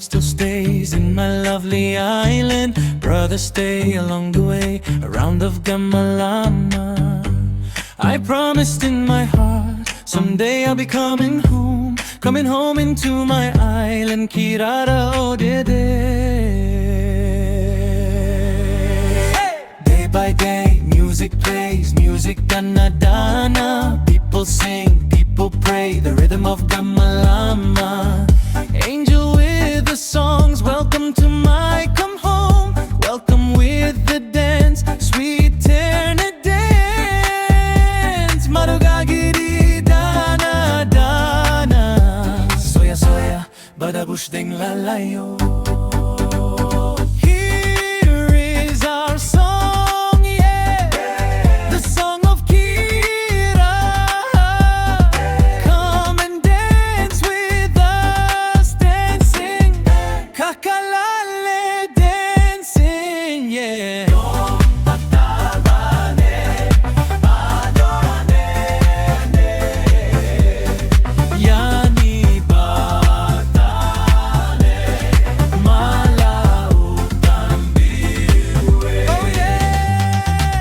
heart still stays in my lovely island. Brothers stay along the way around of Gamalama. I promised in my heart someday I'll be coming home, coming home into my island, Kirara Odede. Day by day, music plays, music dana dana. People sing, people pray, the rhythm of Gamalama. Angel with the songs, welcome to my come home. Welcome with the dance, sweet Ternate dance. Marugagiri dana dana. Soya soya, badabush ding lalayo. Here is our song, yeah, the song of Kira. Come and dance with us, dancing CAKALELE dancing, yeah. Yani batane malautan biwe. Oh yeah.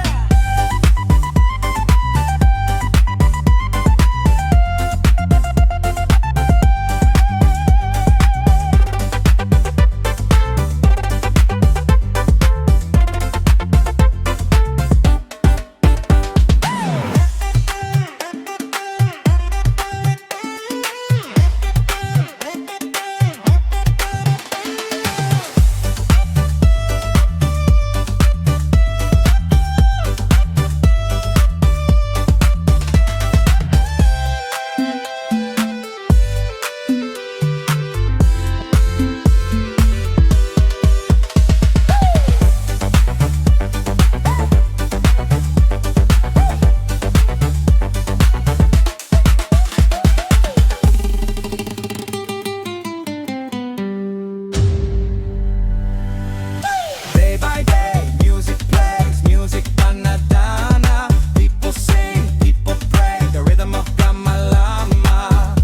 Day by day, music plays, music dana dana. People sing, people pray, the rhythm of Gamalama.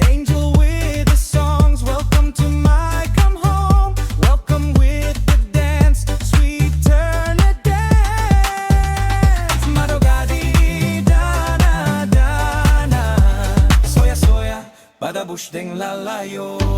Angel with the songs, welcome to my come home. Welcome with the dance, sweet Ternate dance. Marugadi dana dana. Soya soya, badabush ding lalayo.